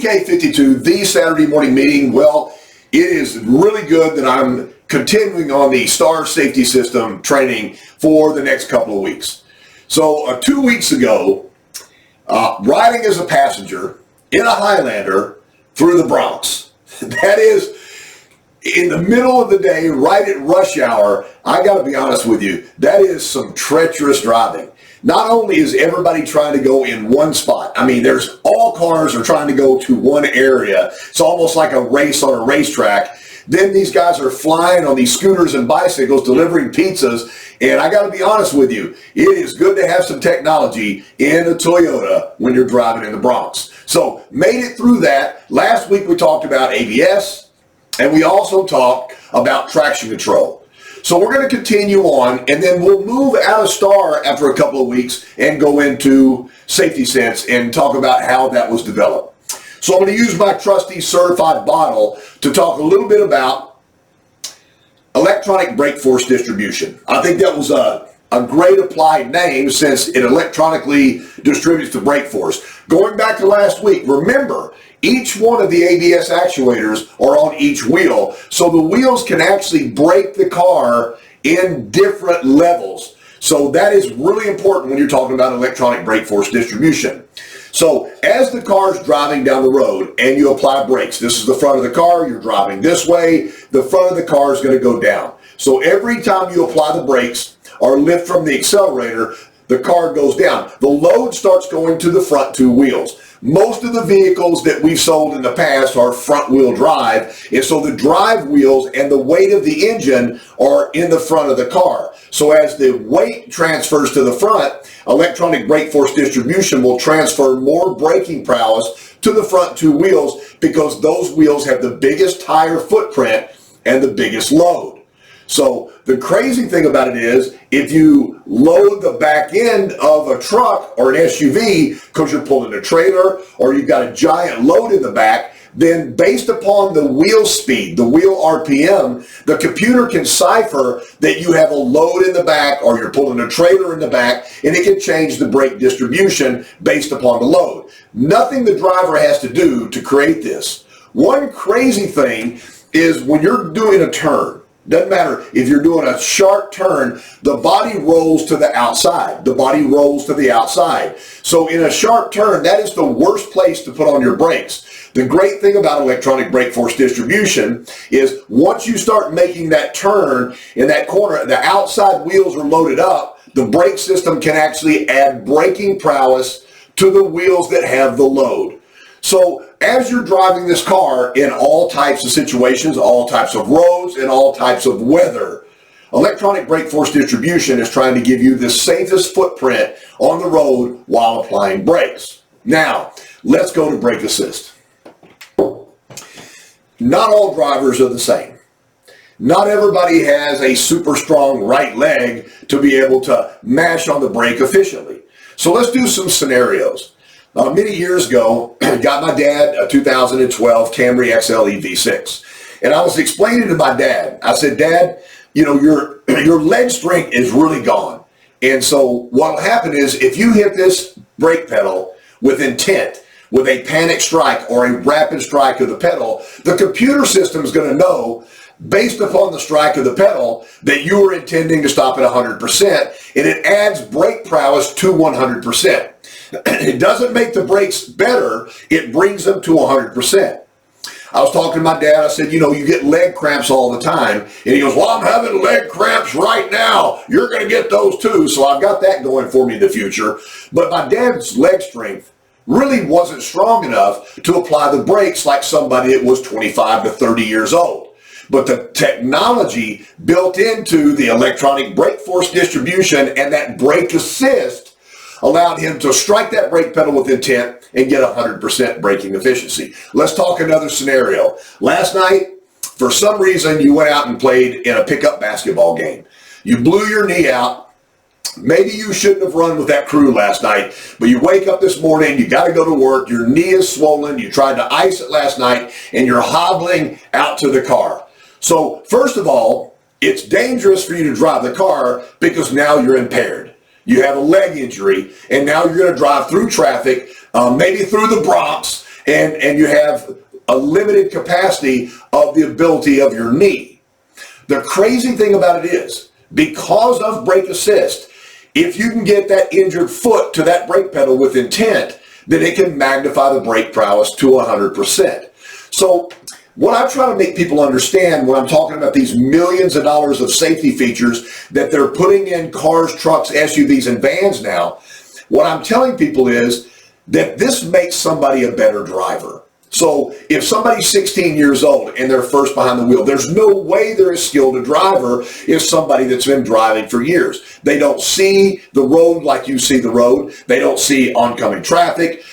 VK52, the Saturday morning meeting. Well, it is really good that I'm continuing on the STAR safety system training for the next couple of weeks. So 2 weeks ago, riding as a passenger in a Highlander through the Bronx. That is in the middle of the day, right at rush hour. I got to be honest with you, that is some treacherous driving. Not only is everybody trying to go in one spot, I mean, there's all cars are trying to go to one area. It's almost like a race on a racetrack. Then these guys are flying on these scooters and bicycles, delivering pizzas. And I got to be honest with you, it is good to have some technology in a Toyota when you're driving in the Bronx. So made it through that. Last week we talked about ABS, and we also talked about traction control. So we're going to continue on, and then we'll move out of STAR after a couple of weeks and go into Safety Sense and talk about how that was developed. So I'm going to use my trusty certified bottle to talk a little bit about electronic brake force distribution. I think that was a great applied name since it electronically distributes the brake force. Going back to last week, remember, each one of the ABS actuators are on each wheel, so the wheels can actually brake the car in different levels. So that is really important when you're talking about electronic brake force distribution. So as the car's driving down the road and you apply brakes, this is the front of the car, you're driving this way, the front of the car is going to go down. So every time you apply the brakes or lift from the accelerator, the car goes down. The load starts going to the front two wheels. Most of the vehicles that we've sold in the past are front wheel drive, and so the drive wheels and the weight of the engine are in the front of the car. So as the weight transfers to the front, electronic brake force distribution will transfer more braking prowess to the front two wheels because those wheels have the biggest tire footprint and the biggest load. So the crazy thing about it is, if you load the back end of a truck or an SUV because you're pulling a trailer or you've got a giant load in the back, then based upon the wheel speed, the wheel RPM, the computer can cipher that you have a load in the back or you're pulling a trailer in the back, and it can change the brake distribution based upon the load. Nothing the driver has to do to create this. One crazy thing is when you're doing a turn, doesn't matter if you're doing a sharp turn, the body rolls to the outside. The body rolls to the outside. So in a sharp turn, that is the worst place to put on your brakes. The great thing about electronic brake force distribution is once you start making that turn in that corner, the outside wheels are loaded up, the brake system can actually add braking prowess to the wheels that have the load. So as you're driving this car in all types of situations, all types of roads, and all types of weather, electronic brake force distribution is trying to give you the safest footprint on the road while applying brakes. Now, let's go to brake assist. Not all drivers are the same. Not everybody has a super strong right leg to be able to mash on the brake efficiently. So let's do some scenarios. Many years ago, got my dad a 2012 Camry XLE V6. And I was explaining to my dad, I said, Dad, you know, your leg strength is really gone. And so what'll happen is if you hit this brake pedal with intent, with a panic strike or a rapid strike of the pedal, the computer system is going to know, based upon the strike of the pedal, that you are intending to stop at 100%, and it adds brake prowess to 100%. It doesn't make the brakes better, it brings them to 100%. I was talking to my dad, I said, you know, you get leg cramps all the time. And he goes, well, I'm having leg cramps right now. You're going to get those too. So I've got that going for me in the future. But my dad's leg strength really wasn't strong enough to apply the brakes like somebody that was 25 to 30 years old. But the technology built into the electronic brake force distribution and that brake assist allowed him to strike that brake pedal with intent and get 100% braking efficiency. Let's talk another scenario. Last night, for some reason, you went out and played in a pickup basketball game. You blew your knee out. Maybe you shouldn't have run with that crew last night, but you wake up this morning, you got to go to work, your knee is swollen, you tried to ice it last night, and you're hobbling out to the car. So first of all, it's dangerous for you to drive the car because now you're impaired. You have a leg injury, and now you're going to drive through traffic, maybe through the Bronx, and you have a limited capacity of the ability of your knee. The crazy thing about it is, because of brake assist, if you can get that injured foot to that brake pedal with intent, then it can magnify the brake prowess to 100%. So what I'm trying to make people understand when I'm talking about these millions of dollars of safety features that they're putting in cars, trucks, SUVs, and vans now, what I'm telling people is that this makes somebody a better driver. So if somebody's 16 years old and they're first behind the wheel, there's no way they're as skilled a driver as somebody that's been driving for years. They don't see the road like you see the road. They don't see oncoming traffic.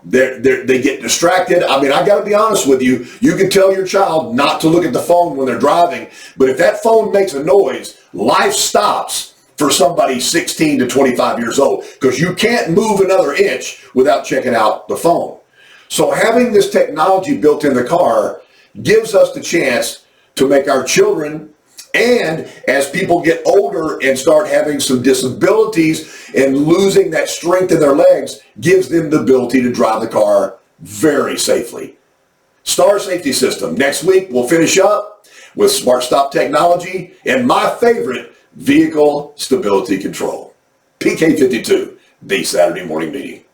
They get distracted. I mean, I got to be honest with you. You can tell your child not to look at the phone when they're driving, but if that phone makes a noise, life stops for somebody 16 to 25 years old, because you can't move another inch without checking out the phone. So having this technology built in the car gives us the chance to make our children, and as people get older and start having some disabilities and losing that strength in their legs, gives them the ability to drive the car very safely. Star Safety System. Next week, we'll finish up with Smart Stop technology and my favorite, vehicle stability control. PK52, the Saturday morning meeting.